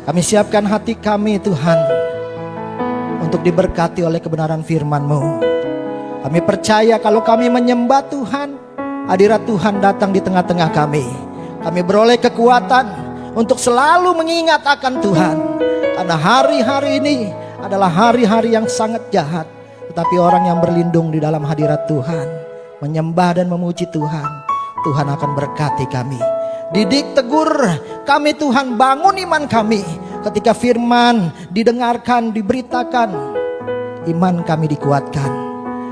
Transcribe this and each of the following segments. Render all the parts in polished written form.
Kami siapkan hati kami Tuhan untuk diberkati oleh kebenaran firman-Mu. Kami percaya kalau kami menyembah Tuhan, hadirat Tuhan datang di tengah-tengah kami. Kami beroleh kekuatan untuk selalu mengingat akan Tuhan. Karena hari-hari ini adalah hari-hari yang sangat jahat. Tetapi orang yang berlindung di dalam hadirat Tuhan, menyembah dan memuji Tuhan, Tuhan akan berkati kami. Didik, tegur kami Tuhan, bangun iman kami. Ketika firman didengarkan, diberitakan, iman kami dikuatkan.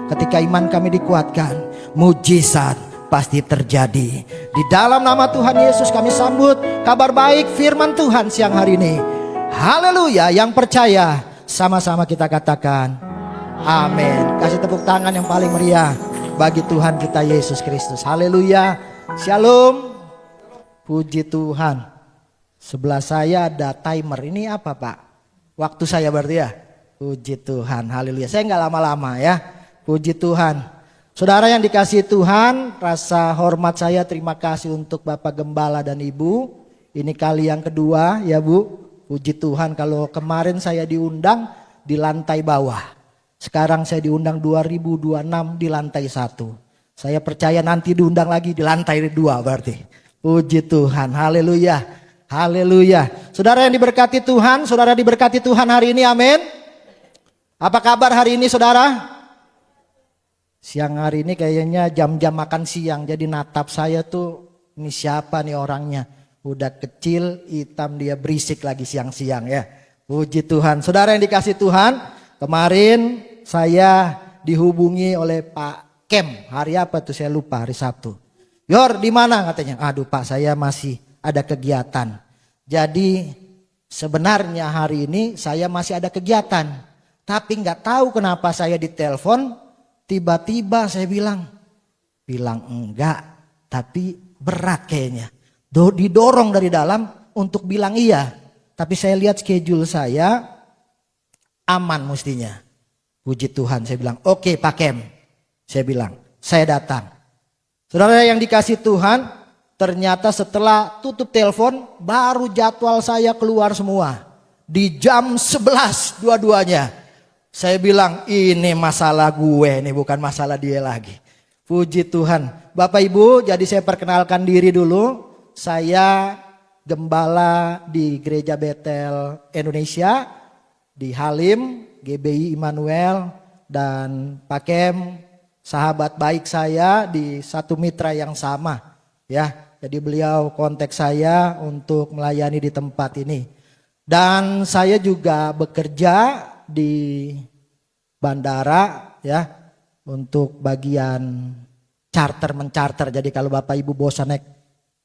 Ketika iman kami dikuatkan, mujizat pasti terjadi. Di dalam nama Tuhan Yesus kami sambut kabar baik firman Tuhan siang hari ini. Haleluya. Yang percaya sama-sama kita katakan amin. Kasih tepuk tangan yang paling meriah bagi Tuhan kita Yesus Kristus. Haleluya. Shalom. Puji Tuhan. Sebelah saya ada timer. Ini apa Pak? Waktu saya berarti ya? Puji Tuhan. Haleluya. Saya nggak lama-lama ya. Puji Tuhan. Saudara yang dikasihi Tuhan, rasa hormat saya terima kasih untuk Bapak Gembala dan Ibu. Ini kali yang kedua ya Bu. Puji Tuhan, kalau kemarin saya diundang di lantai bawah. Sekarang saya diundang 2026 di lantai 1. Saya percaya nanti diundang lagi di lantai 2 berarti. Puji Tuhan, haleluya, haleluya. Saudara yang diberkati Tuhan, saudara diberkati Tuhan hari ini, amin. Apa kabar hari ini saudara? Siang hari ini kayaknya jam-jam makan siang, jadi natap saya tuh, ini siapa nih orangnya? Udah kecil, hitam, dia berisik lagi siang-siang ya. Puji Tuhan. Saudara yang dikasih Tuhan, kemarin saya dihubungi oleh Pak Kem. Hari apa tuh saya lupa, hari Sabtu. Yor di mana katanya? Aduh Pak, saya masih ada kegiatan. Jadi sebenarnya hari ini saya masih ada kegiatan. Tapi nggak tahu kenapa saya ditelepon. Tiba-tiba saya bilang enggak, tapi berat kayaknya. Didorong dari dalam untuk bilang iya. Tapi saya lihat schedule saya aman mestinya. Puji Tuhan, saya bilang oke Pak Kem. Saya bilang saya datang. Saudara yang dikasih Tuhan, ternyata setelah tutup telepon baru jadwal saya keluar semua. Di jam 11 dua-duanya. Saya bilang ini masalah gue, ini bukan masalah dia lagi. Puji Tuhan. Bapak Ibu, jadi saya perkenalkan diri dulu. Saya gembala di Gereja Betel Indonesia, di Halim, GBI Immanuel, dan Pak Kem, sahabat baik saya di satu mitra yang sama. Ya, jadi beliau kontak saya untuk melayani di tempat ini. Dan saya juga bekerja di bandara ya untuk bagian mencarter. Jadi kalau Bapak Ibu bosan naik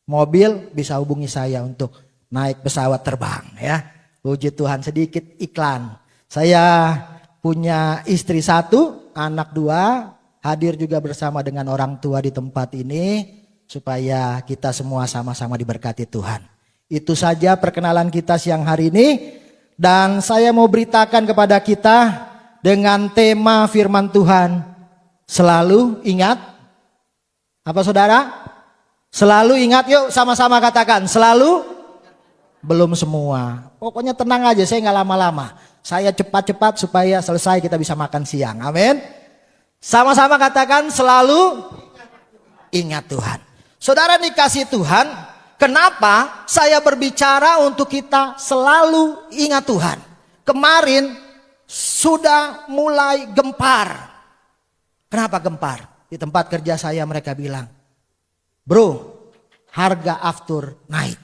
mobil bisa hubungi saya untuk naik pesawat terbang ya. Puji Tuhan, sedikit iklan. Saya punya istri 1, anak 2, hadir juga bersama dengan orang tua di tempat ini supaya kita semua sama-sama diberkati Tuhan. Itu saja perkenalan kita siang hari ini. Dan saya mau beritakan kepada kita dengan tema firman Tuhan. Selalu ingat. Apa saudara? Selalu ingat, yuk sama-sama katakan. Selalu, belum semua. Pokoknya tenang aja, saya nggak lama-lama. Saya cepat-cepat supaya selesai kita bisa makan siang. Amin. Sama-sama katakan selalu ingat Tuhan. Saudara dikasih Tuhan, kenapa saya berbicara untuk kita selalu ingat Tuhan? Kemarin sudah mulai gempar. Kenapa gempar? Di tempat kerja saya mereka bilang, bro, harga aftur naik.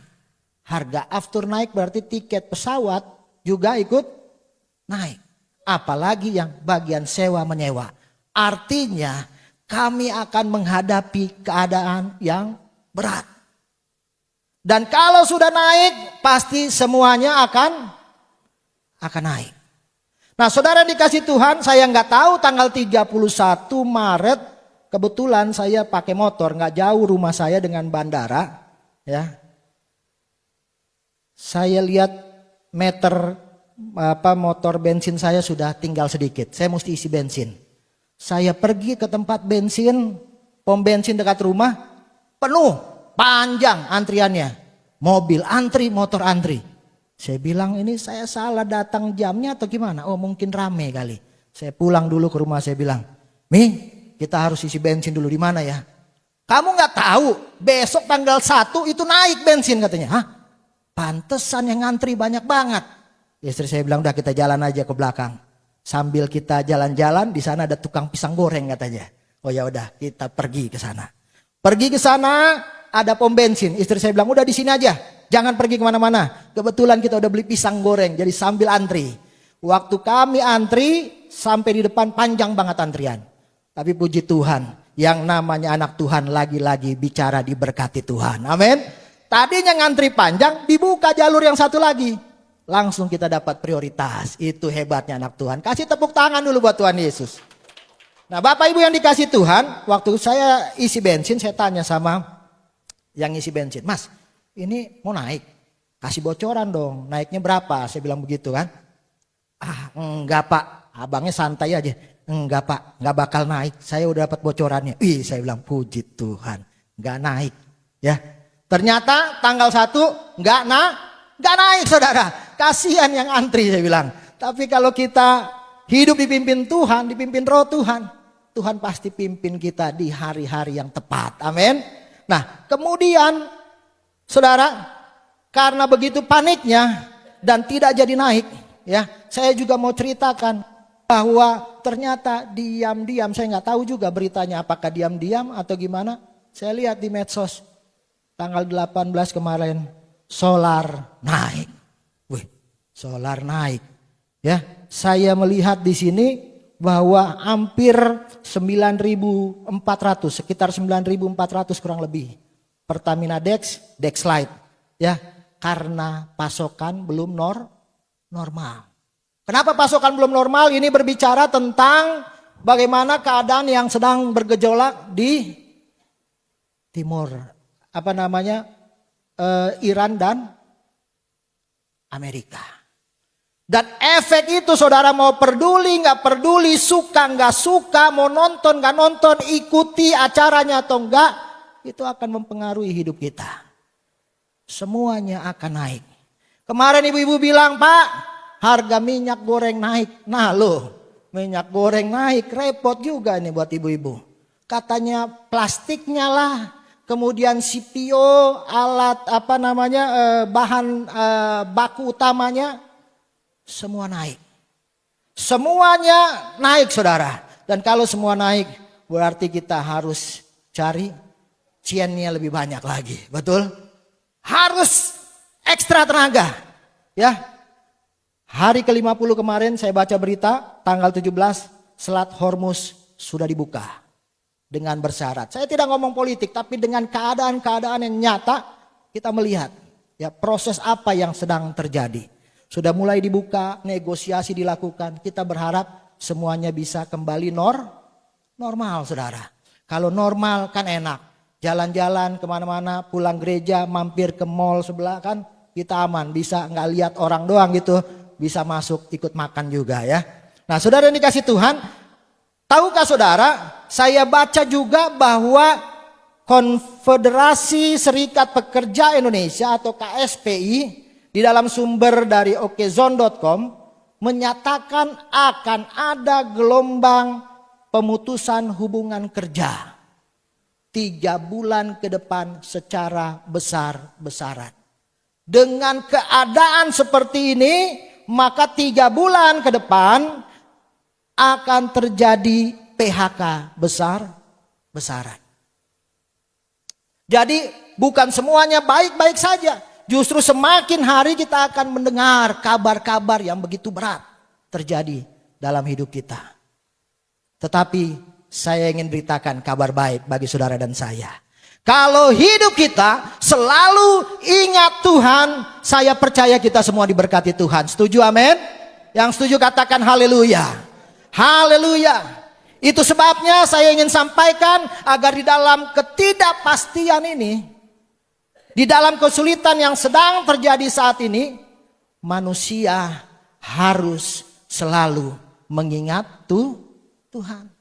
Harga aftur naik berarti tiket pesawat juga ikut naik. Apalagi yang bagian sewa menyewa. Artinya kami akan menghadapi keadaan yang berat. Dan kalau sudah naik pasti semuanya akan naik. Nah saudara dikasih Tuhan, saya nggak tahu tanggal 31 Maret kebetulan saya pakai motor, nggak jauh rumah saya dengan bandara ya. Saya lihat meter motor bensin saya sudah tinggal sedikit. Saya mesti isi bensin. Saya pergi ke tempat bensin, pom bensin dekat rumah, penuh, panjang antriannya. Mobil antri, motor antri. Saya bilang ini saya salah datang jamnya atau gimana? Oh mungkin rame kali. Saya pulang dulu ke rumah, saya bilang, Mi, kita harus isi bensin dulu. Di mana ya? Kamu nggak tahu besok tanggal 1 itu naik bensin katanya. Hah? Pantesan yang ngantri banyak banget. Istri saya bilang udah kita jalan aja ke belakang. Sambil kita jalan-jalan di sana ada tukang pisang goreng katanya. Oh ya udah kita pergi ke sana. Pergi ke sana ada pom bensin. Istri saya bilang udah di sini aja. Jangan pergi kemana-mana. Kebetulan kita udah beli pisang goreng. Jadi sambil antri. Waktu kami antri sampai di depan panjang banget antrian. Tapi puji Tuhan. Yang namanya anak Tuhan lagi-lagi bicara diberkati Tuhan. Amin. Tadinya ngantri panjang dibuka jalur yang satu lagi. Langsung kita dapat prioritas. Itu hebatnya anak Tuhan. Kasih tepuk tangan dulu buat Tuhan Yesus. Nah Bapak Ibu yang dikasih Tuhan. Waktu saya isi bensin saya tanya sama yang isi bensin. Mas ini mau naik, kasih bocoran dong, naiknya berapa? Saya bilang begitu kan. Ah enggak Pak, abangnya santai aja. Enggak Pak, enggak bakal naik, saya udah dapat bocorannya. Ih saya bilang puji Tuhan, enggak naik. Ya, ternyata tanggal 1 enggak naik saudara. Kasihan yang antri saya bilang. Tapi kalau kita hidup dipimpin Tuhan, dipimpin roh Tuhan, Tuhan pasti pimpin kita di hari-hari yang tepat. Amin. Nah kemudian saudara, karena begitu paniknya dan tidak jadi naik, ya, saya juga mau ceritakan bahwa ternyata diam-diam, saya nggak tahu juga beritanya apakah diam-diam atau gimana. Saya lihat di medsos tanggal 18 kemarin solar naik. Wih, solar naik. Ya, saya melihat di sini bahwa hampir 9.400, sekitar 9.400 kurang lebih. Pertamina Dexlite ya, karena pasokan belum normal. Kenapa pasokan belum normal? Ini berbicara tentang bagaimana keadaan yang sedang bergejolak di timur Iran dan Amerika. Dan efek itu saudara mau peduli nggak peduli, suka nggak suka, mau nonton nggak nonton, ikuti acaranya atau enggak, itu akan mempengaruhi hidup kita. Semuanya akan naik. Kemarin ibu-ibu bilang, Pak, harga minyak goreng naik. Nah loh, minyak goreng naik, repot juga nih buat ibu-ibu. Katanya plastiknya lah, kemudian CPO, alat bahan baku utamanya, semua naik. Semuanya naik saudara. Dan kalau semua naik, berarti kita harus cari ciennya lebih banyak lagi, betul? Harus ekstra tenaga, ya. Hari ke-50 kemarin saya baca berita, tanggal 17 Selat Hormuz sudah dibuka dengan bersyarat. Saya tidak ngomong politik, tapi dengan keadaan-keadaan yang nyata kita melihat, ya, proses apa yang sedang terjadi. Sudah mulai dibuka, negosiasi dilakukan. Kita berharap semuanya bisa kembali normal, saudara. Kalau normal kan enak. Jalan-jalan kemana-mana, pulang gereja, mampir ke mall sebelah kan kita aman. Bisa nggak lihat orang doang gitu, bisa masuk ikut makan juga ya. Nah saudara yang dikasih Tuhan, tahukah saudara, saya baca juga bahwa Konfederasi Serikat Pekerja Indonesia atau KSPI di dalam sumber dari okezone.com menyatakan akan ada gelombang pemutusan hubungan kerja 3 bulan ke depan secara besar-besaran. Dengan keadaan seperti ini, maka 3 bulan ke depan akan terjadi PHK besar-besaran. Jadi bukan semuanya baik-baik saja. Justru semakin hari kita akan mendengar kabar-kabar yang begitu berat terjadi dalam hidup kita. Tetapi saya ingin beritakan kabar baik bagi saudara dan saya. Kalau hidup kita selalu ingat Tuhan, saya percaya kita semua diberkati Tuhan. Setuju amin? Yang setuju katakan haleluya. Haleluya. Itu sebabnya saya ingin sampaikan agar di dalam ketidakpastian ini, di dalam kesulitan yang sedang terjadi saat ini, manusia harus selalu mengingat Tuhan.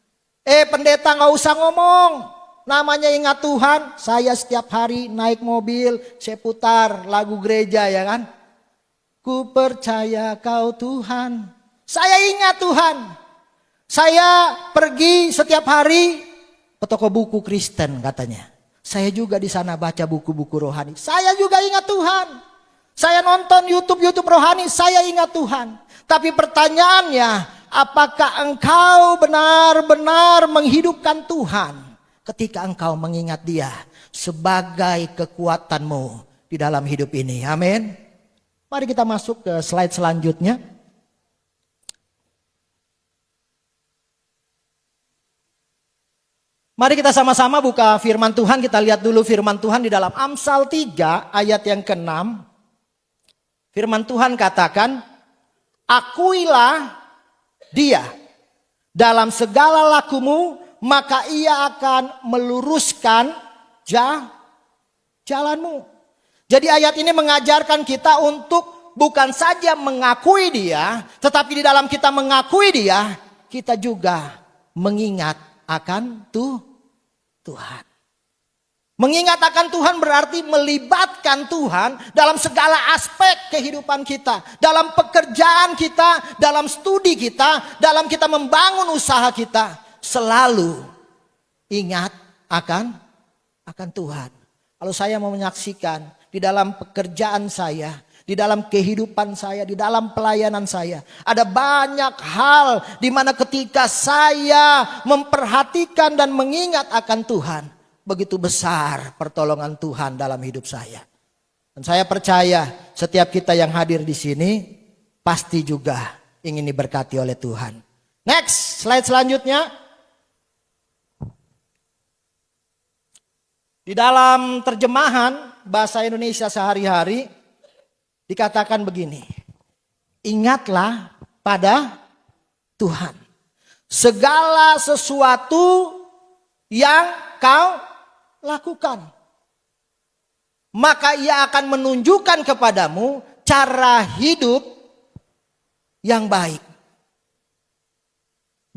Pendeta gak usah ngomong, namanya ingat Tuhan. Saya setiap hari naik mobil, saya putar lagu gereja ya kan. Ku percaya kau Tuhan. Saya ingat Tuhan. Saya pergi setiap hari ke toko buku Kristen katanya. Saya juga di sana baca buku-buku rohani. Saya juga ingat Tuhan. Saya nonton YouTube rohani, saya ingat Tuhan. Tapi pertanyaannya, apakah engkau benar-benar menghidupkan Tuhan ketika engkau mengingat Dia sebagai kekuatanmu di dalam hidup ini? Amin. Mari kita masuk ke slide selanjutnya. Mari kita sama-sama buka firman Tuhan. Kita lihat dulu firman Tuhan di dalam Amsal 3 ayat yang ke-6. Firman Tuhan katakan, akuilah Dia dalam segala lakumu, maka Ia akan meluruskan jalanmu. Jadi ayat ini mengajarkan kita untuk bukan saja mengakui Dia, tetapi di dalam kita mengakui Dia, kita juga mengingat akan Tuhan. Mengingat akan Tuhan berarti melibatkan Tuhan dalam segala aspek kehidupan kita. Dalam pekerjaan kita, dalam studi kita, dalam kita membangun usaha kita. Selalu ingat akan Tuhan. Kalau saya mau menyaksikan di dalam pekerjaan saya, di dalam kehidupan saya, di dalam pelayanan saya, ada banyak hal di mana ketika saya memperhatikan dan mengingat akan Tuhan, begitu besar pertolongan Tuhan dalam hidup saya. Dan saya percaya setiap kita yang hadir di sini pasti juga ingin diberkati oleh Tuhan. Next, slide selanjutnya. Di dalam terjemahan bahasa Indonesia sehari-hari dikatakan begini. Ingatlah pada Tuhan. Segala sesuatu yang kau lakukan, maka Ia akan menunjukkan kepadamu cara hidup yang baik.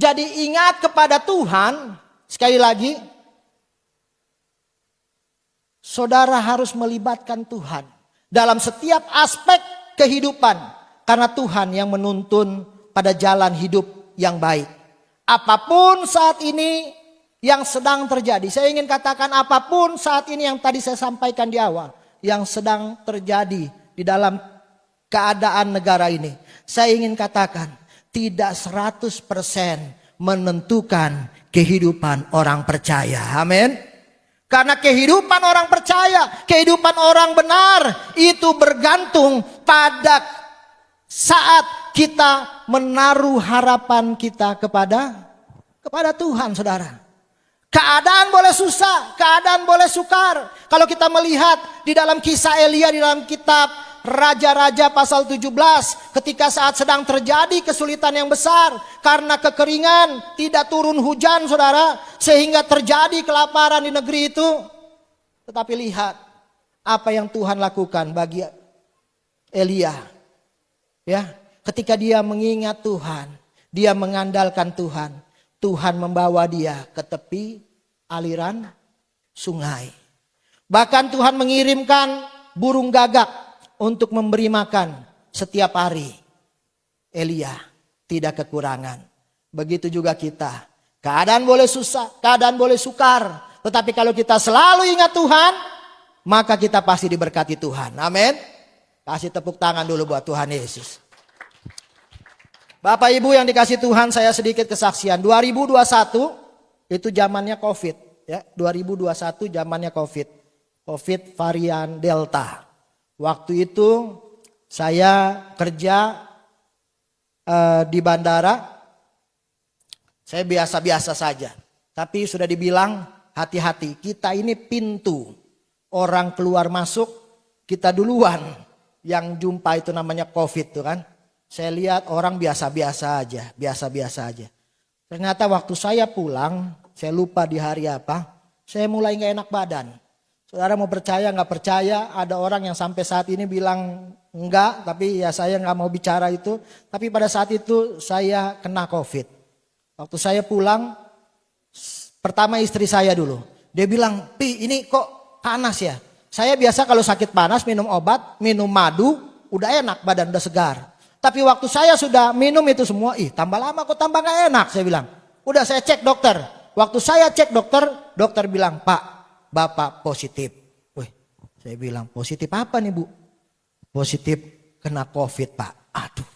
Jadi ingat kepada Tuhan. Sekali lagi, saudara harus melibatkan Tuhan dalam setiap aspek kehidupan, karena Tuhan yang menuntun pada jalan hidup yang baik. Apapun saat ini yang sedang terjadi, saya ingin katakan apapun saat ini yang tadi saya sampaikan di awal, yang sedang terjadi di dalam keadaan negara ini, saya ingin katakan tidak 100% menentukan kehidupan orang percaya. Amin. Karena kehidupan orang percaya, kehidupan orang benar itu bergantung pada saat kita menaruh harapan kita kepada Tuhan, saudara. Keadaan boleh susah, keadaan boleh sukar. Kalau kita melihat di dalam kisah Elia di dalam kitab Raja-Raja pasal 17, ketika saat sedang terjadi kesulitan yang besar karena kekeringan, tidak turun hujan, saudara, sehingga terjadi kelaparan di negeri itu. Tetapi lihat apa yang Tuhan lakukan bagi Elia. Ya, ketika dia mengingat Tuhan, dia mengandalkan Tuhan, Tuhan membawa dia ke tepi aliran sungai. Bahkan Tuhan mengirimkan burung gagak untuk memberi makan setiap hari. Elia tidak kekurangan. Begitu juga kita. Keadaan boleh susah, keadaan boleh sukar. Tetapi kalau kita selalu ingat Tuhan, maka kita pasti diberkati Tuhan. Amin. Kasih tepuk tangan dulu buat Tuhan Yesus. Bapak Ibu yang dikasih Tuhan, saya sedikit kesaksian. 2021 itu zamannya COVID, ya. 2021 zamannya COVID. COVID varian Delta. Waktu itu saya kerja di bandara. Saya biasa-biasa saja. Tapi sudah dibilang hati-hati, kita ini pintu. Orang keluar masuk, kita duluan yang jumpa itu namanya COVID tuh kan. Saya lihat orang biasa-biasa aja. Ternyata waktu saya pulang, saya lupa di hari apa, saya mulai gak enak badan. Saudara mau percaya gak percaya, ada orang yang sampai saat ini bilang enggak, tapi ya saya gak mau bicara itu. Tapi pada saat itu saya kena COVID. Waktu saya pulang, pertama istri saya dulu. Dia bilang, Pi ini kok panas ya? Saya biasa kalau sakit panas minum obat, minum madu, udah enak badan, udah segar. Tapi waktu saya sudah minum itu semua, tambah lama kok tambah gak enak, saya bilang. Udah saya cek dokter. Waktu saya cek dokter, dokter bilang, Pak, Bapak positif. Wih, saya bilang, positif apa nih Bu? Positif kena COVID Pak. Aduh,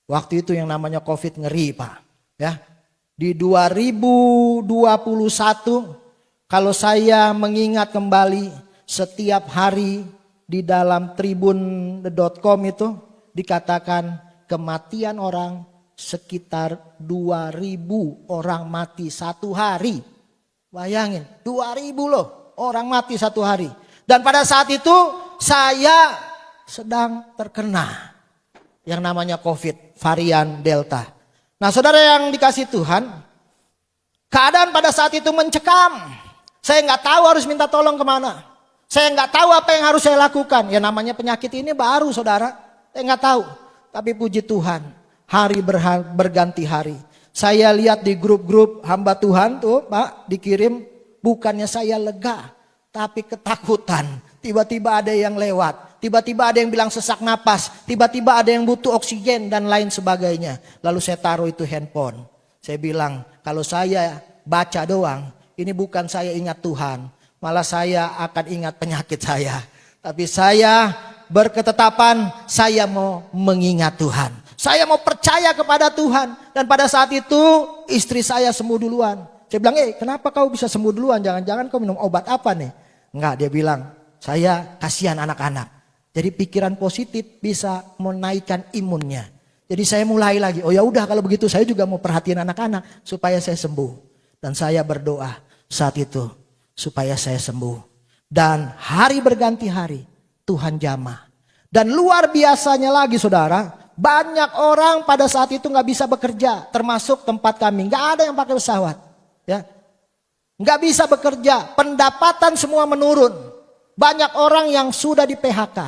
waktu itu yang namanya COVID ngeri Pak. Ya, di 2021, kalau saya mengingat kembali, setiap hari di dalam tribun.com itu, dikatakan kematian orang sekitar 2.000 orang mati satu hari. Bayangin 2.000 loh orang mati satu hari. Dan pada saat itu saya sedang terkena yang namanya COVID varian Delta. Nah saudara yang dikasih Tuhan, keadaan pada saat itu mencekam. Saya nggak tahu harus minta tolong kemana. Saya nggak tahu apa yang harus saya lakukan. Ya namanya penyakit ini baru saudara. Saya nggak tahu, tapi puji Tuhan, hari berganti hari. Saya lihat di grup-grup hamba Tuhan tuh Pak, dikirim, bukannya saya lega, tapi ketakutan. Tiba-tiba ada yang lewat, tiba-tiba ada yang bilang sesak napas, tiba-tiba ada yang butuh oksigen dan lain sebagainya. Lalu saya taruh itu handphone. Saya bilang, kalau saya baca doang, ini bukan saya ingat Tuhan, malah saya akan ingat penyakit saya. Tapi saya berketetapan, saya mau mengingat Tuhan. Saya mau percaya kepada Tuhan. Dan pada saat itu istri saya sembuh duluan. Saya bilang, kenapa kau bisa sembuh duluan? Jangan-jangan kau minum obat apa nih? Enggak, dia bilang, saya kasihan anak-anak. Jadi pikiran positif bisa menaikkan imunnya. Jadi saya mulai lagi, oh ya udah kalau begitu saya juga mau perhatiin anak-anak supaya saya sembuh. Dan saya berdoa saat itu supaya saya sembuh. Dan hari berganti hari, Tuhan jamah. Dan luar biasanya lagi saudara, banyak orang pada saat itu gak bisa bekerja, termasuk tempat kami. Gak ada yang pakai pesawat, ya, gak bisa bekerja, pendapatan semua menurun. Banyak orang yang sudah di PHK,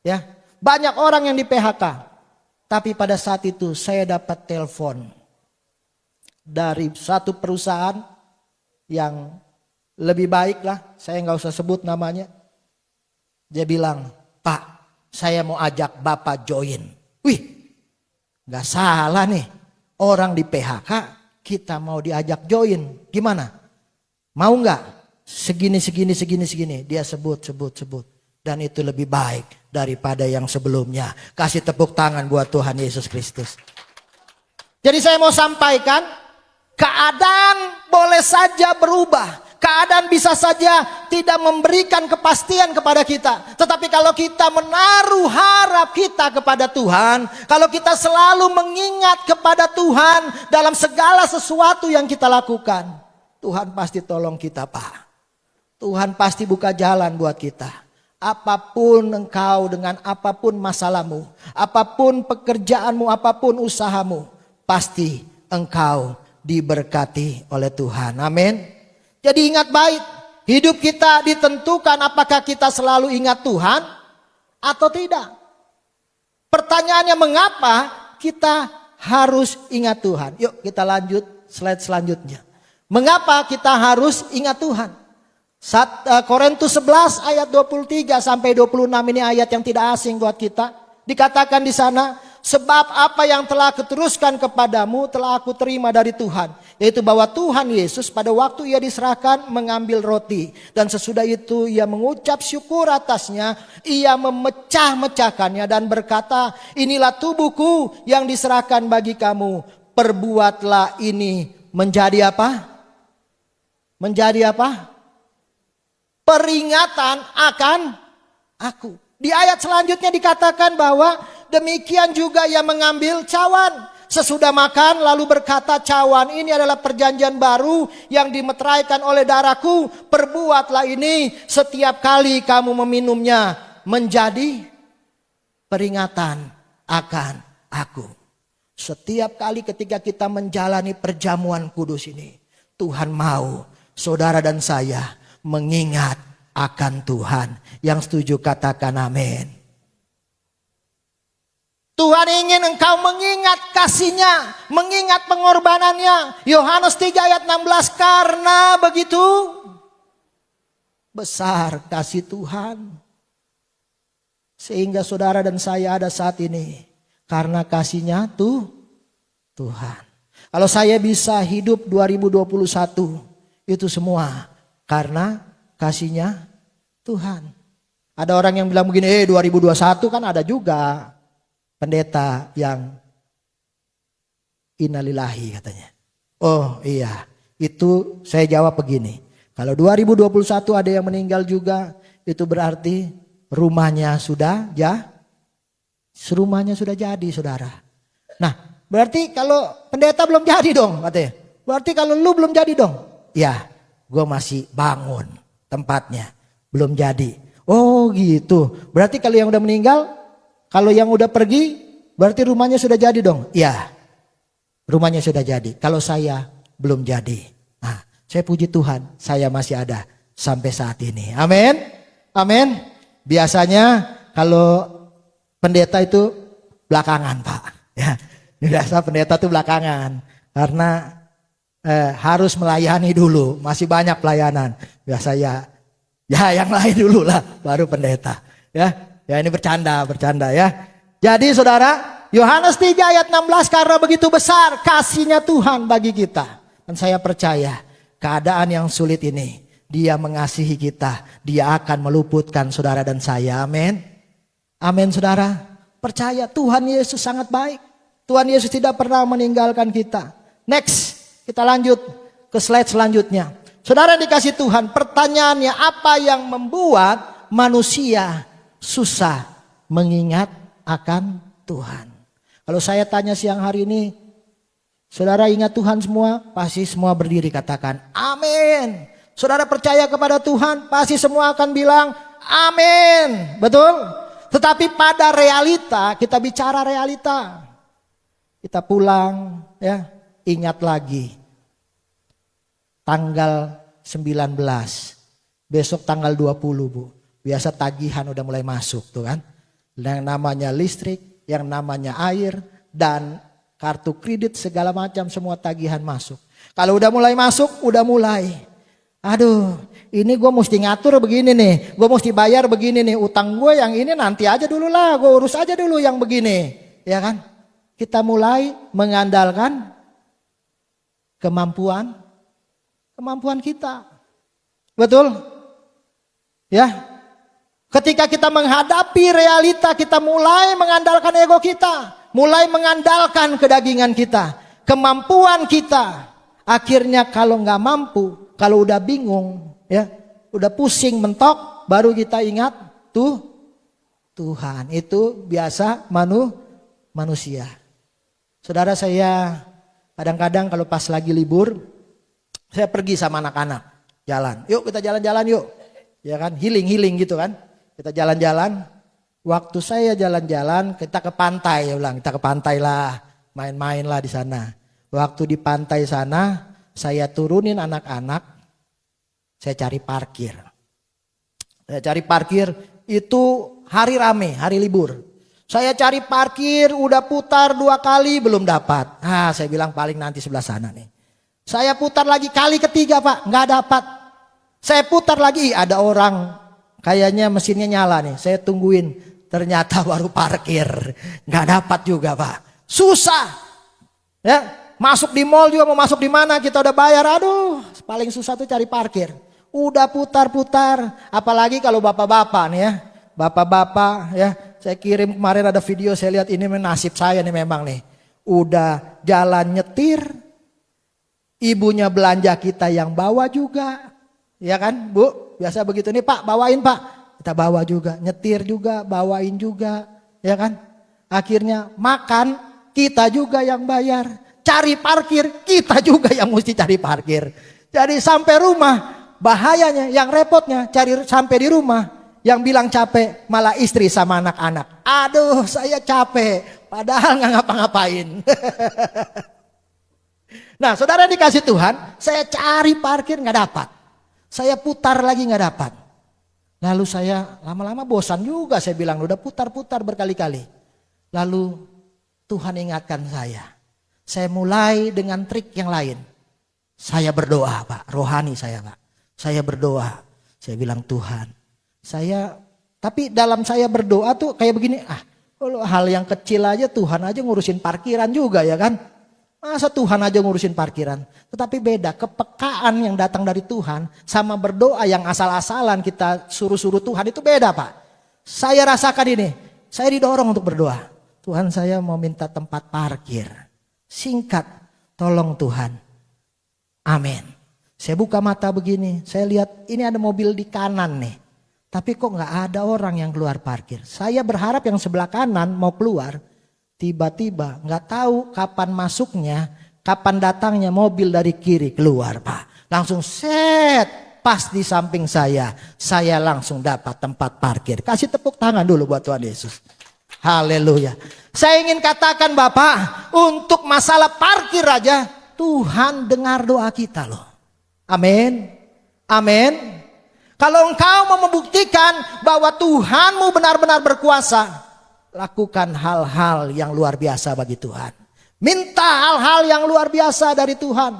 ya, banyak orang yang di PHK. Tapi pada saat itu saya dapat telepon dari satu perusahaan yang lebih baik lah, saya gak usah sebut namanya. Dia bilang, Pak, saya mau ajak Bapak join. Wih, gak salah nih. Orang di PHK, kita mau diajak join. Gimana? Mau gak? Segini. Dia sebut. Dan itu lebih baik daripada yang sebelumnya. Kasih tepuk tangan buat Tuhan Yesus Kristus. Jadi saya mau sampaikan, keadaan boleh saja berubah. Keadaan bisa saja tidak memberikan kepastian kepada kita. Tetapi kalau kita menaruh harap kita kepada Tuhan, kalau kita selalu mengingat kepada Tuhan dalam segala sesuatu yang kita lakukan, Tuhan pasti tolong kita Pak. Tuhan pasti buka jalan buat kita. Apapun engkau dengan apapun masalahmu, apapun pekerjaanmu, apapun usahamu, pasti engkau diberkati oleh Tuhan. Amin. Jadi ingat baik, hidup kita ditentukan apakah kita selalu ingat Tuhan atau tidak. Pertanyaannya mengapa kita harus ingat Tuhan? Yuk kita lanjut slide selanjutnya. Mengapa kita harus ingat Tuhan? Korintus 11 ayat 23 sampai 26 ini ayat yang tidak asing buat kita. Dikatakan di sana, sebab apa yang telah kuteruskan kepadamu telah aku terima dari Tuhan. Yaitu bahwa Tuhan Yesus pada waktu ia diserahkan mengambil roti. Dan sesudah itu ia mengucap syukur atasnya. Ia memecah-mecahkannya dan berkata, inilah tubuhku yang diserahkan bagi kamu. Perbuatlah ini menjadi apa? Menjadi apa? Peringatan akan aku. Di ayat selanjutnya dikatakan bahwa demikian juga ia mengambil cawan sesudah makan lalu berkata, cawan ini adalah perjanjian baru yang dimeteraikan oleh darahku. Perbuatlah ini setiap kali kamu meminumnya menjadi peringatan akan aku. Setiap kali ketika kita menjalani perjamuan kudus ini, Tuhan mau saudara dan saya mengingat akan Tuhan. Yang setuju katakan amin. Tuhan ingin engkau mengingat kasih-Nya, mengingat pengorbanannya. Yohanes 3 ayat 16, karena begitu besar kasih Tuhan Sehingga saudara dan saya ada saat ini karena kasih-Nya Tuhan. Kalau saya bisa hidup 2021 itu semua karena kasih-Nya Tuhan. Ada orang yang bilang begini, 2021 kan ada juga pendeta yang innalillahi katanya. Oh iya, itu saya jawab begini. Kalau 2021 ada yang meninggal juga, itu berarti rumahnya sudah rumahnya sudah jadi, saudara. Nah, berarti kalau pendeta belum jadi dong katanya. Berarti kalau lu belum jadi dong. Ya, gue masih bangun tempatnya. Belum jadi. Oh gitu. Berarti kalau yang udah meninggal, kalau yang udah pergi, berarti rumahnya sudah jadi dong. Ya, rumahnya sudah jadi. Kalau saya belum jadi. Nah, saya puji Tuhan, saya masih ada sampai saat ini. Amin. Amin. Biasanya kalau pendeta itu belakangan, Pak. Ya, biasa pendeta itu belakangan. Karena harus melayani dulu. Masih banyak pelayanan. Biasa ya yang lain dulu lah, baru pendeta. Ya ini bercanda ya. Jadi saudara, Yohanes 3 ayat 16, karena begitu besar kasih-Nya Tuhan bagi kita. Dan saya percaya keadaan yang sulit ini, Dia mengasihi kita. Dia akan meluputkan saudara dan saya. Amin. Amin saudara. Percaya Tuhan Yesus sangat baik. Tuhan Yesus tidak pernah meninggalkan kita. Next, kita lanjut ke slide selanjutnya. Saudara dikasih Tuhan, pertanyaannya apa yang membuat manusia susah mengingat akan Tuhan? Kalau saya tanya siang hari ini, saudara ingat Tuhan semua? Pasti semua berdiri katakan amin. Saudara percaya kepada Tuhan, pasti semua akan bilang amin. Betul? Tetapi pada realita, kita bicara realita. Kita pulang ya, ingat lagi. Tanggal 19, besok tanggal 20 Bu. Biasa tagihan udah mulai masuk tuh kan. Yang namanya listrik, yang namanya air, dan kartu kredit segala macam semua tagihan masuk. Kalau udah mulai masuk, udah mulai. Aduh, ini gue mesti ngatur begini nih. Gue mesti bayar begini nih. Utang gue yang ini nanti aja dulu lah. Gue urus aja dulu yang begini. Ya kan? Kita mulai mengandalkan kemampuan kita. Betul? Ya. Ketika kita menghadapi realita, kita mulai mengandalkan ego kita, mulai mengandalkan kedagingan kita, kemampuan kita. Akhirnya kalau nggak mampu, kalau udah bingung, ya, udah pusing mentok, baru kita ingat Tuhan. Itu biasa manusia. Saudara, saya kadang-kadang kalau pas lagi libur, saya pergi sama anak-anak jalan. Yuk kita jalan-jalan yuk. Ya kan, healing gitu kan. Kita jalan-jalan. Waktu saya jalan-jalan, kita ke pantai, ya ulang, kita ke pantai lah, main-main lah di sana. Waktu di pantai sana, saya turunin anak-anak, saya cari parkir. Saya cari parkir itu hari rame, hari libur. Saya cari parkir, udah putar 2 kali belum dapat. Saya bilang paling nanti sebelah sana nih. Saya putar lagi kali ketiga Pak, nggak dapat. Saya putar lagi, ada orang kayaknya mesinnya nyala nih. Saya tungguin, ternyata baru parkir, nggak dapat juga Pak. Susah, ya. Masuk di mall juga mau masuk di mana kita udah bayar. Aduh, paling susah tuh cari parkir. Udah putar-putar, apalagi kalau bapak-bapak nih ya, bapak-bapak ya. Saya kirim kemarin ada video, saya lihat ini nasib saya nih memang nih. Udah jalan nyetir. Ibunya belanja kita yang bawa juga. Ya kan Bu? Biasa begitu nih Pak, bawain Pak. Kita bawa juga, nyetir juga, bawain juga. Ya kan? Akhirnya makan, kita juga yang bayar. Cari parkir, kita juga yang mesti cari parkir. Jadi sampai rumah, bahayanya, yang repotnya cari sampai di rumah. Yang bilang capek, malah istri sama anak-anak. Aduh saya capek, padahal gak ngapa-ngapain. Nah saudara dikasih Tuhan, saya cari parkir gak dapat. Saya putar lagi gak dapat. Lalu saya lama-lama bosan juga, saya bilang udah putar-putar berkali-kali. Lalu Tuhan ingatkan saya. Saya mulai dengan trik yang lain. Saya berdoa Pak, rohani saya Pak. Saya berdoa, saya bilang Tuhan, saya Tapi dalam saya berdoa tuh kayak begini, kalau hal yang kecil aja Tuhan aja ngurusin parkiran juga ya kan. Masa Tuhan aja ngurusin parkiran. Tetapi beda, kepekaan yang datang dari Tuhan sama berdoa yang asal-asalan kita suruh-suruh Tuhan itu beda Pak. Saya rasakan ini, saya didorong untuk berdoa. Tuhan saya mau minta tempat parkir. Singkat, tolong Tuhan. Amin. Saya buka mata begini, saya lihat ini ada mobil di kanan nih. Tapi kok gak ada orang yang keluar parkir. Saya berharap yang sebelah kanan mau keluar. Tiba-tiba gak tahu kapan masuknya, kapan datangnya mobil dari kiri keluar Pak. Langsung set, pas di samping saya langsung dapat tempat parkir. Kasih tepuk tangan dulu buat Tuhan Yesus. Haleluya. Saya ingin katakan Bapak, untuk masalah parkir aja Tuhan dengar doa kita loh. Amin. Amin. Kalau engkau mau membuktikan bahwa Tuhanmu benar-benar berkuasa, lakukan hal-hal yang luar biasa bagi Tuhan. Minta hal-hal yang luar biasa dari Tuhan.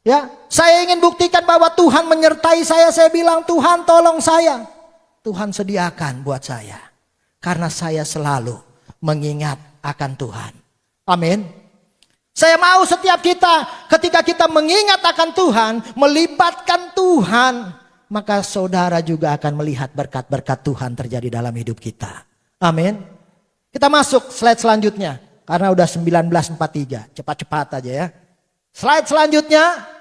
Ya, saya ingin buktikan bahwa Tuhan menyertai saya. Saya bilang, Tuhan tolong saya. Tuhan sediakan buat saya. Karena saya selalu mengingat akan Tuhan. Amin. Saya mau setiap kita, ketika kita mengingat akan Tuhan, melibatkan Tuhan, maka saudara juga akan melihat berkat-berkat Tuhan terjadi dalam hidup kita. Amin. Kita masuk slide selanjutnya. Karena udah 19.43. Cepat-cepat aja ya. Slide selanjutnya.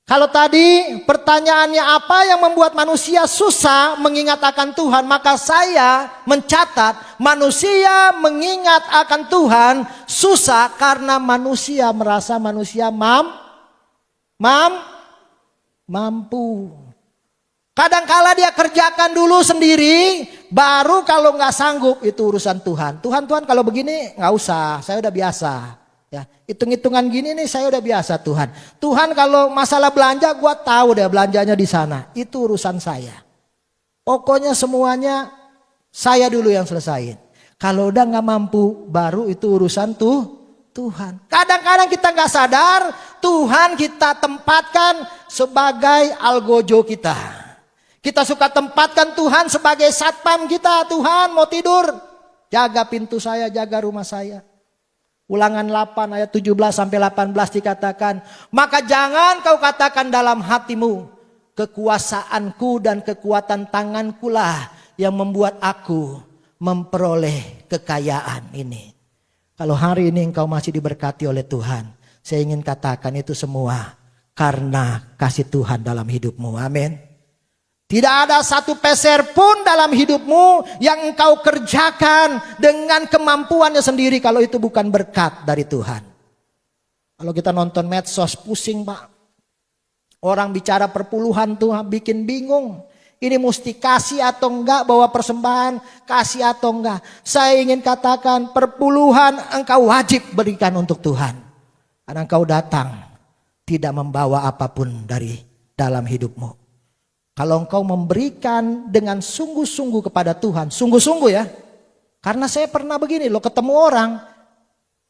Kalau tadi pertanyaannya apa yang membuat manusia susah mengingat akan Tuhan. Maka saya mencatat manusia mengingat akan Tuhan susah karena manusia merasa manusia mampu. Kadangkala dia kerjakan dulu sendiri, baru kalau nggak sanggup itu urusan Tuhan. Tuhan kalau begini nggak usah, saya udah biasa. Ya, hitung-hitungan gini nih saya udah biasa Tuhan. Tuhan kalau masalah belanja, gua tahu deh belanjanya di sana. Itu urusan saya. Pokoknya semuanya saya dulu yang selesain. Kalau udah nggak mampu, baru itu urusan Tuhan. Kadang-kadang kita nggak sadar, Tuhan kita tempatkan sebagai algojo kita. Kita suka tempatkan Tuhan sebagai satpam kita. Tuhan mau tidur, jaga pintu saya, jaga rumah saya. Ulangan 8 ayat 17 sampai 18 dikatakan, maka jangan kau katakan dalam hatimu, kekuasaanku dan kekuatan tanganku lah yang membuat aku memperoleh kekayaan ini. Kalau hari ini engkau masih diberkati oleh Tuhan, saya ingin katakan itu semua karena kasih Tuhan dalam hidupmu. Amin. Tidak ada satu peser pun dalam hidupmu yang engkau kerjakan dengan kemampuannya sendiri kalau itu bukan berkat dari Tuhan. Kalau kita nonton medsos pusing Pak. Orang bicara perpuluhan tuh bikin bingung. Ini mesti kasih atau enggak, bawa persembahan, kasih atau enggak. Saya ingin katakan perpuluhan engkau wajib berikan untuk Tuhan. Karena engkau datang tidak membawa apapun dari dalam hidupmu. Kalau engkau memberikan dengan sungguh-sungguh kepada Tuhan, sungguh-sungguh ya. Karena saya pernah begini loh, ketemu orang,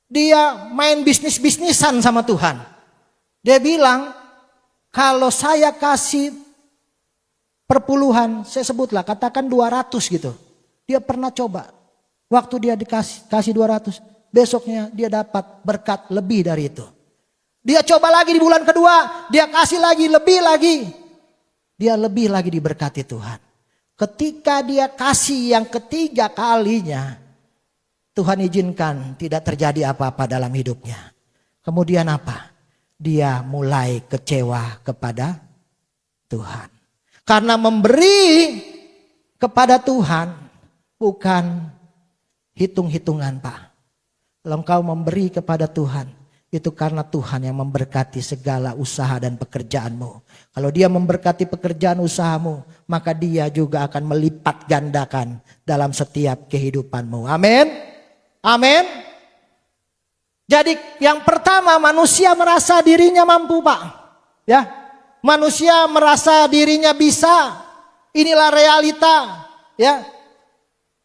dia main bisnis-bisnisan sama Tuhan. Dia bilang, kalau saya kasih perpuluhan, saya sebutlah, katakan 200 gitu. Dia pernah coba, waktu dia kasih 200, besoknya dia dapat berkat lebih dari itu. Dia coba lagi di bulan kedua, dia kasih lagi, lebih lagi. Dia lebih lagi diberkati Tuhan. Ketika dia kasih yang ketiga kalinya, Tuhan izinkan tidak terjadi apa-apa dalam hidupnya. Kemudian apa? Dia mulai kecewa kepada Tuhan. Karena memberi kepada Tuhan bukan hitung-hitungan Pak. Kalau engkau memberi kepada Tuhan, itu karena Tuhan yang memberkati segala usaha dan pekerjaanmu. Kalau dia memberkati pekerjaan usahamu, maka dia juga akan melipat gandakan dalam setiap kehidupanmu. Amin. Amin. Jadi yang pertama, manusia merasa dirinya mampu Pak. Ya, manusia merasa dirinya bisa. Inilah realita. Ya,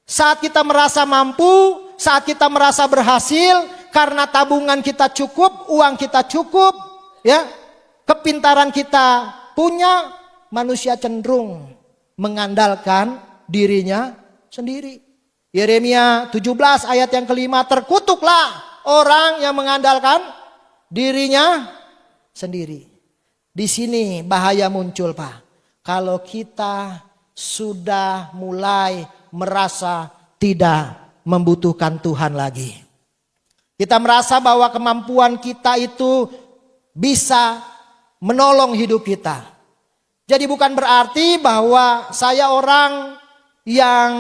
saat kita merasa mampu, saat kita merasa berhasil, karena tabungan kita cukup, uang kita cukup, ya, kepintaran kita punya, manusia cenderung mengandalkan dirinya sendiri. Yeremia 17 ayat yang kelima, terkutuklah orang yang mengandalkan dirinya sendiri. Di sini bahaya muncul, Pak. Kalau kita sudah mulai merasa tidak membutuhkan Tuhan lagi. Kita merasa bahwa kemampuan kita itu bisa menolong hidup kita. Jadi bukan berarti bahwa saya orang yang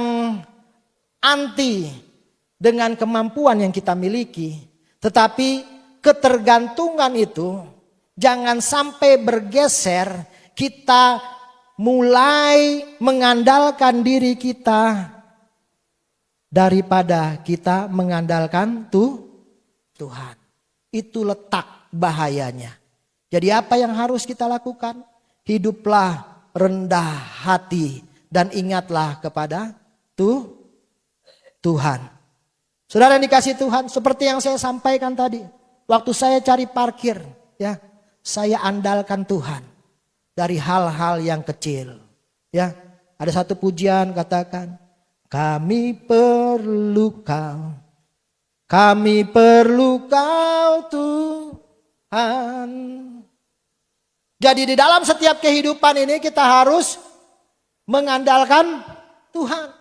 anti dengan kemampuan yang kita miliki. Tetapi ketergantungan itu jangan sampai bergeser, kita mulai mengandalkan diri kita daripada kita mengandalkan Tuhan. Itu letak bahayanya. Jadi apa yang harus kita lakukan? Hiduplah rendah hati dan ingatlah kepada Tuhan. Saudara yang dikasih Tuhan, seperti yang saya sampaikan tadi, waktu saya cari parkir, ya, saya andalkan Tuhan dari hal-hal yang kecil. Ya, ada satu pujian katakan, kami perlu Kau Tuhan. Jadi di dalam setiap kehidupan ini kita harus mengandalkan Tuhan.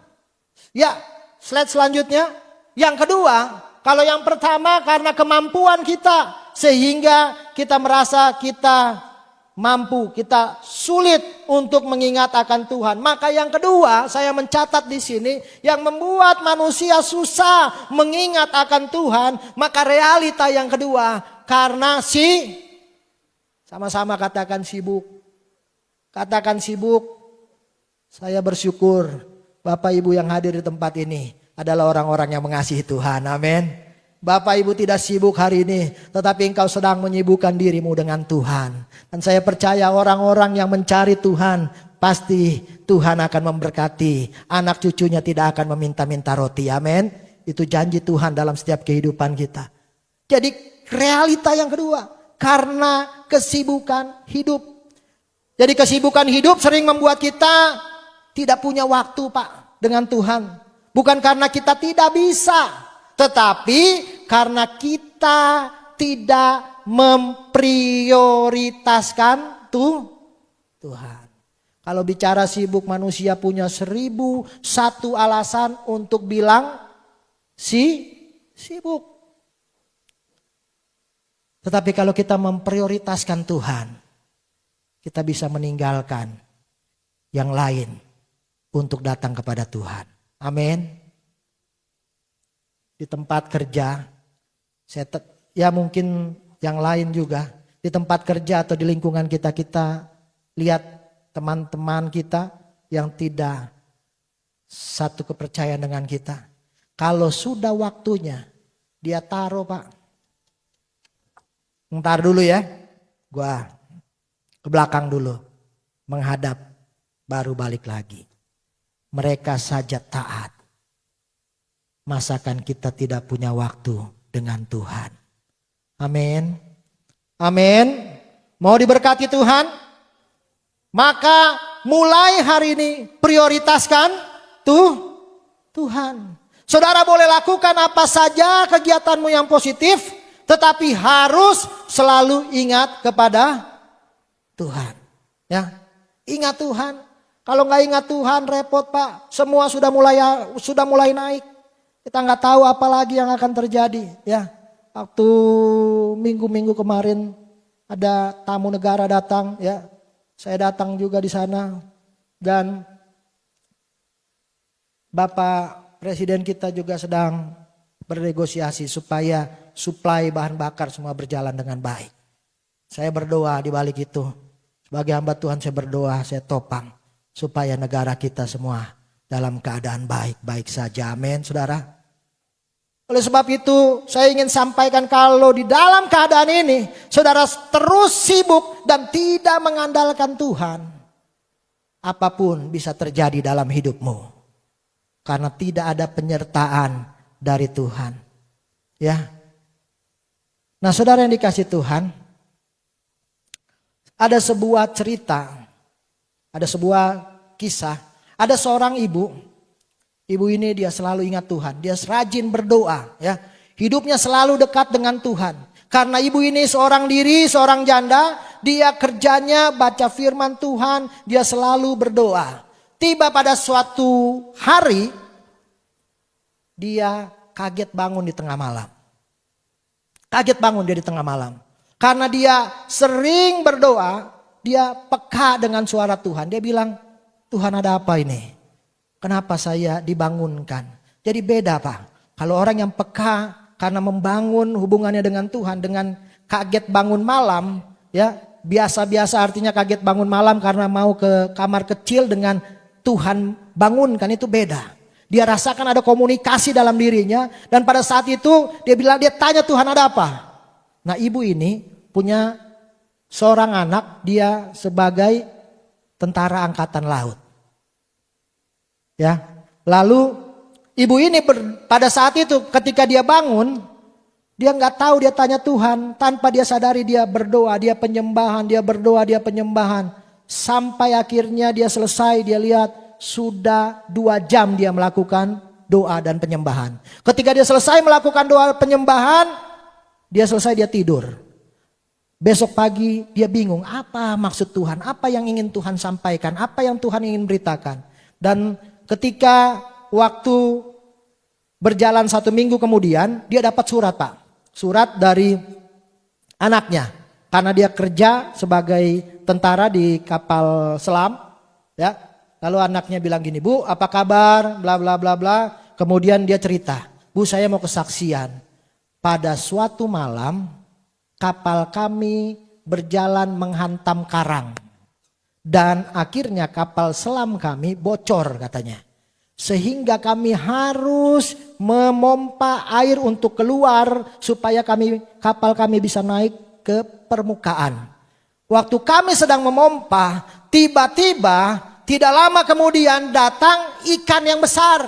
Ya, slide selanjutnya. Yang kedua, kalau yang pertama karena kemampuan kita sehingga kita merasa kita mampu, kita sulit untuk mengingat akan Tuhan. Maka yang kedua, saya mencatat di sini yang membuat manusia susah mengingat akan Tuhan, maka realita yang kedua karena sama-sama katakan sibuk. Katakan sibuk. Saya bersyukur Bapak Ibu yang hadir di tempat ini adalah orang-orang yang mengasihi Tuhan. Amin. Bapak Ibu tidak sibuk hari ini, tetapi engkau sedang menyibukkan dirimu dengan Tuhan. Dan saya percaya orang-orang yang mencari Tuhan, pasti Tuhan akan memberkati. Anak cucunya tidak akan meminta-minta roti. Amin. Itu janji Tuhan dalam setiap kehidupan kita. Jadi realita yang kedua, karena kesibukan hidup. Jadi kesibukan hidup sering membuat kita tidak punya waktu, Pak, dengan Tuhan. Bukan karena kita tidak bisa, tetapi karena kita tidak memprioritaskan Tuhan. Kalau bicara sibuk, manusia punya 1001 alasan untuk bilang sibuk. Tetapi kalau kita memprioritaskan Tuhan, kita bisa meninggalkan yang lain untuk datang kepada Tuhan. Amin. Di tempat kerja, ya mungkin yang lain juga. Di tempat kerja atau di lingkungan kita lihat teman-teman kita yang tidak satu kepercayaan dengan kita. Kalau sudah waktunya, dia taruh, Pak. Ntar dulu ya, gua ke belakang dulu, menghadap, baru balik lagi. Mereka saja taat. Masakan kita tidak punya waktu dengan Tuhan. Amin. Amin. Mau diberkati Tuhan? Maka mulai hari ini prioritaskan Tuhan. Saudara boleh lakukan apa saja kegiatanmu yang positif, tetapi harus selalu ingat kepada Tuhan. Ya, ingat Tuhan. Kalau nggak ingat Tuhan repot, Pak. Semua sudah mulai naik. Kita nggak tahu apa lagi yang akan terjadi. Ya, waktu minggu-minggu kemarin ada tamu negara datang. Ya, saya datang juga di sana dan Bapak Presiden kita juga sedang bernegosiasi supaya suplai bahan bakar semua berjalan dengan baik. Saya berdoa di balik itu. Sebagai hamba Tuhan saya berdoa, saya topang supaya negara kita semua dalam keadaan baik-baik saja. Amin, saudara. Oleh sebab itu saya ingin sampaikan kalau di dalam keadaan ini saudara terus sibuk dan tidak mengandalkan Tuhan, apapun bisa terjadi dalam hidupmu. Karena tidak ada penyertaan dari Tuhan. Ya. Nah, saudara yang dikasih Tuhan, ada sebuah cerita, ada sebuah kisah, Ada seorang ibu. Ibu ini dia selalu ingat Tuhan. Dia rajin berdoa, ya. Hidupnya selalu dekat dengan Tuhan. Karena ibu ini seorang diri, seorang janda, dia kerjanya baca firman Tuhan, dia selalu berdoa. Tiba pada suatu hari, dia kaget bangun di tengah malam. Kaget bangun dia di tengah malam. Karena dia sering berdoa, dia peka dengan suara Tuhan. Dia bilang, Tuhan ada apa ini? Kenapa saya dibangunkan? Jadi beda Pak. Kalau orang yang peka karena membangun hubungannya dengan Tuhan, dengan kaget bangun malam, ya biasa-biasa artinya kaget bangun malam karena mau ke kamar kecil dengan Tuhan bangunkan, itu beda. Dia rasakan ada komunikasi dalam dirinya, dan pada saat itu dia bilang, dia tanya Tuhan ada apa? Nah ibu ini punya seorang anak, dia sebagai tentara angkatan laut. Ya, lalu ibu ini pada saat itu ketika dia bangun, dia nggak tahu, dia tanya Tuhan, tanpa dia sadari dia berdoa, dia penyembahan, dia berdoa, dia penyembahan. Sampai akhirnya dia selesai, dia lihat sudah 2 jam dia melakukan doa dan penyembahan. Ketika dia selesai melakukan doa penyembahan, dia selesai, dia tidur. Besok pagi dia bingung, apa maksud Tuhan, apa yang ingin Tuhan sampaikan, apa yang Tuhan ingin beritakan. Dan ketika waktu berjalan 1 minggu kemudian, dia dapat surat Pak. Surat dari anaknya. Karena dia kerja sebagai tentara di kapal selam. Ya. Lalu anaknya bilang gini, Bu apa kabar, bla bla bla bla. Kemudian dia cerita, Bu saya mau kesaksian. Pada suatu malam kapal kami berjalan menghantam karang. Dan akhirnya kapal selam kami bocor katanya. Sehingga kami harus memompa air untuk keluar supaya kapal kami bisa naik ke permukaan. Waktu kami sedang memompa, tiba-tiba tidak lama kemudian datang ikan yang besar.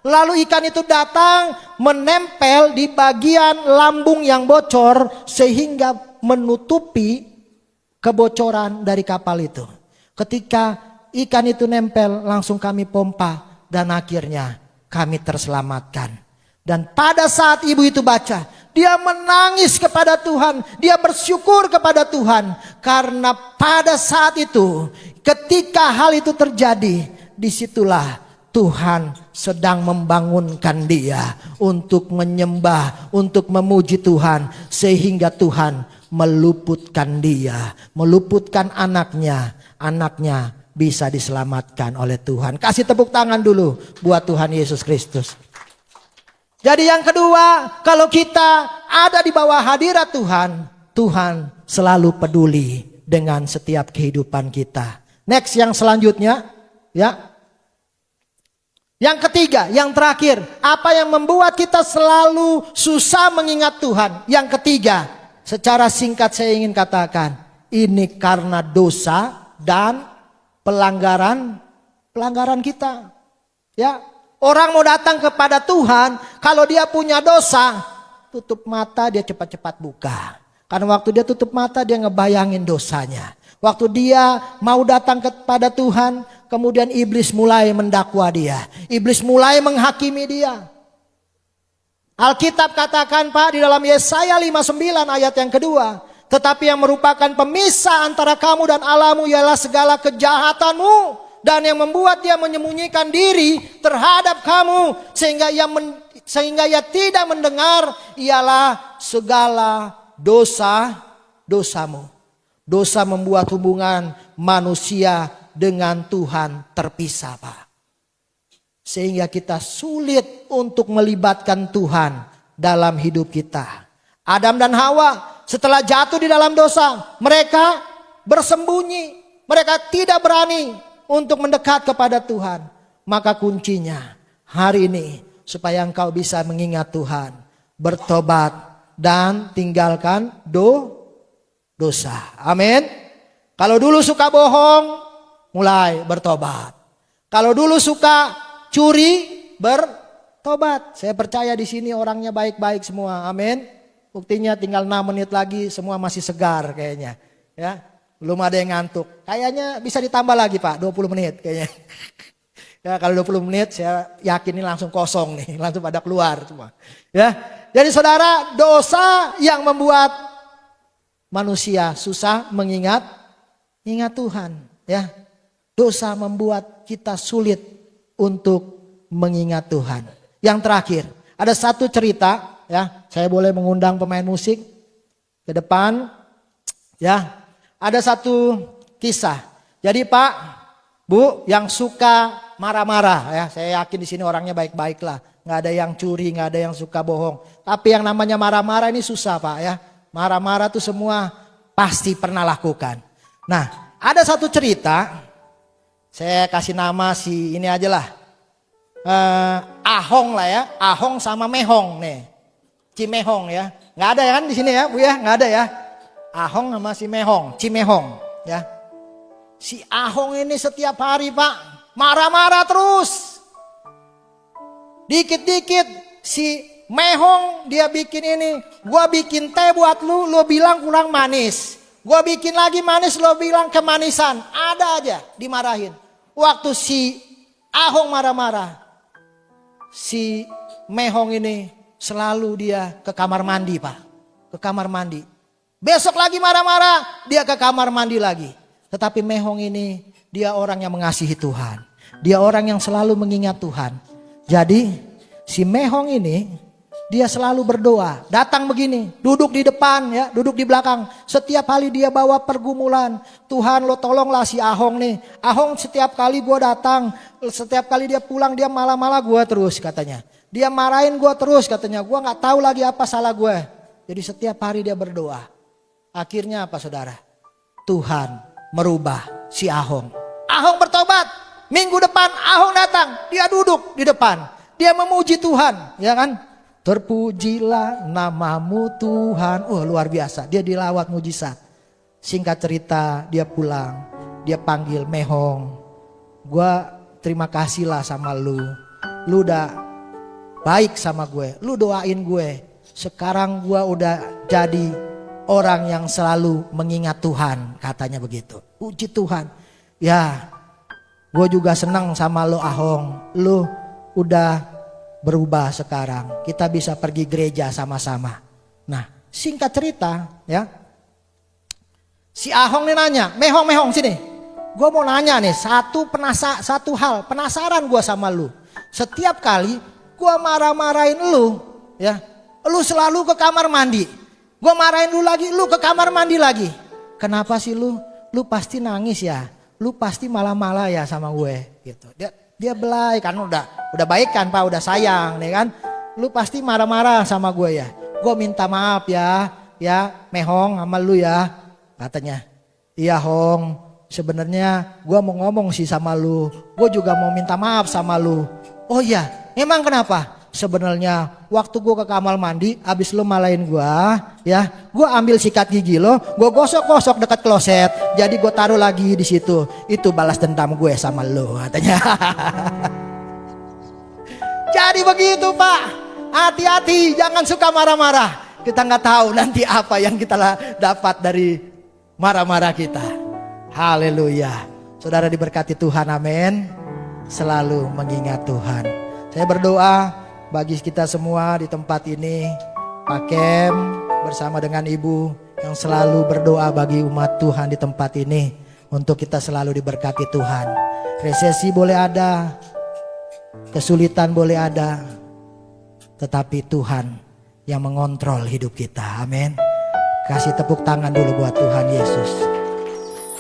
Lalu ikan itu datang menempel di bagian lambung yang bocor sehingga menutupi kebocoran dari kapal itu. Ketika ikan itu nempel, langsung kami pompa dan akhirnya kami terselamatkan. Dan pada saat ibu itu baca, dia menangis kepada Tuhan, dia bersyukur kepada Tuhan. Karena pada saat itu, ketika hal itu terjadi, disitulah Tuhan sedang membangunkan dia untuk menyembah, untuk memuji Tuhan. Sehingga Tuhan meluputkan dia, meluputkan anaknya. Anaknya bisa diselamatkan oleh Tuhan. Kasih tepuk tangan dulu buat Tuhan Yesus Kristus. Jadi yang kedua, kalau kita ada di bawah hadirat Tuhan, Tuhan selalu peduli dengan setiap kehidupan kita. Next yang selanjutnya, ya. Yang ketiga, yang terakhir, apa yang membuat kita selalu susah mengingat Tuhan? Yang ketiga, secara singkat saya ingin katakan, ini karena dosa dan pelanggaran kita. Ya, orang mau datang kepada Tuhan, kalau dia punya dosa, tutup mata dia cepat-cepat buka. Karena waktu dia tutup mata dia ngebayangin dosanya. Waktu dia mau datang kepada Tuhan, kemudian iblis mulai mendakwa dia. Iblis mulai menghakimi dia. Alkitab katakan Pak di dalam Yesaya 59 ayat yang kedua. Tetapi yang merupakan pemisah antara kamu dan Allahmu ialah segala kejahatanmu. Dan yang membuat dia menyembunyikan diri terhadap kamu. Sehingga ia tidak mendengar ialah segala dosamu. Dosa membuat hubungan manusia dengan Tuhan terpisah Pak. Sehingga kita sulit untuk melibatkan Tuhan dalam hidup kita. Adam dan Hawa setelah jatuh di dalam dosa, mereka bersembunyi. Mereka tidak berani untuk mendekat kepada Tuhan. Maka kuncinya hari ini supaya engkau bisa mengingat Tuhan, bertobat dan tinggalkan dosa. Amin. Kalau dulu suka bohong, mulai bertobat. Kalau dulu suka curi, bertobat. Saya percaya di sini orangnya baik-baik semua. Amin. Buktinya tinggal 6 menit lagi semua masih segar kayaknya. Ya, belum ada yang ngantuk. Kayaknya bisa ditambah lagi Pak, 20 menit kayaknya. Ya kalau 20 menit saya yakin ini langsung kosong nih, langsung pada keluar semua. Ya. Jadi saudara, dosa yang membuat manusia susah ingat Tuhan, ya. Dosa membuat kita sulit untuk mengingat Tuhan. Yang terakhir, ada satu cerita, ya. Saya boleh mengundang pemain musik ke depan, ya. Ada satu kisah. Jadi Pak, Bu, yang suka marah-marah, ya. Saya yakin di sini orangnya baik-baik lah. Nggak ada yang curi, nggak ada yang suka bohong. Tapi yang namanya marah-marah ini susah Pak, ya. Marah-marah tuh semua pasti pernah lakukan. Nah, ada satu cerita. Saya kasih nama si ini aja lah. Ahong lah ya. Ahong sama Mehong nih. Cimehong ya. Nggak ada ya kan di sini ya Bu ya? Nggak ada ya. Ahong sama si Mehong. Cimehong ya. Si Ahong ini setiap hari Pak. Marah-marah terus. Dikit-dikit si Mehong dia bikin ini. Gua bikin teh buat lu bilang kurang manis. Gua bikin lagi manis, lo bilang kemanisan. Ada aja dimarahin. Waktu si Ahong marah-marah, si Mehong ini selalu dia ke kamar mandi Pak. Ke kamar mandi. Besok lagi marah-marah, dia ke kamar mandi lagi. Tetapi Mehong ini dia orang yang mengasihi Tuhan. Dia orang yang selalu mengingat Tuhan. Jadi si Mehong ini dia selalu berdoa, datang begini, duduk di depan ya, duduk di belakang. Setiap kali dia bawa pergumulan, Tuhan lo tolonglah si Ahong nih. Ahong setiap kali gue datang, setiap kali dia pulang dia malah-malah gue terus katanya. Dia marahin gue terus katanya, gue gak tahu lagi apa salah gue. Jadi setiap hari dia berdoa. Akhirnya apa saudara? Tuhan merubah si Ahong. Ahong bertobat, minggu depan Ahong datang, dia duduk di depan. Dia memuji Tuhan, ya kan? Terpujilah namamu Tuhan. Luar biasa. Dia dilawat mujizat. Singkat cerita dia pulang. Dia panggil Mehong. Gua terima kasih lah sama lu. Lu udah baik sama gue. Lu doain gue. Sekarang gua udah jadi orang yang selalu mengingat Tuhan. Katanya begitu. Puji Tuhan. Ya, gue juga senang sama lu Ahong. Lu udah berubah sekarang. Kita bisa pergi gereja sama-sama. Nah, singkat cerita ya. Si Ahong nih nanya, Mehong sini. Gue mau nanya nih, satu hal, penasaran gue sama lu. Setiap kali gue marah-marahin lu, ya. Lu selalu ke kamar mandi. Gue marahin lu lagi, lu ke kamar mandi lagi. Kenapa sih lu? Lu pasti nangis ya. Lu pasti malah-malah ya sama gue gitu. Dia belai kan udah baik kan Pak, udah sayang nih kan. Lu pasti marah-marah sama gue ya. Gue minta maaf ya Mehong sama lu ya. Katanya, iya Hong, sebenarnya gue mau ngomong sih sama lu. Gue juga mau minta maaf sama lu. Oh iya, emang kenapa? Sebenarnya waktu gue ke kamar mandi, abis lu malain gue, ya, gue ambil sikat gigi lo, gue gosok-gosok dekat kloset, jadi gue taruh lagi di situ. Itu balas dendam gue sama lo, katanya. Jadi begitu Pak, hati-hati, jangan suka marah-marah. Kita nggak tahu nanti apa yang kita dapat dari marah-marah kita. Haleluya. Saudara diberkati Tuhan, amin. Selalu mengingat Tuhan. Saya berdoa bagi kita semua di tempat ini, Pak Kem bersama dengan Ibu yang selalu berdoa bagi umat Tuhan di tempat ini, untuk kita selalu diberkati Tuhan. Resesi boleh ada, kesulitan boleh ada, tetapi Tuhan yang mengontrol hidup kita. Amin. Kasih tepuk tangan dulu buat Tuhan Yesus.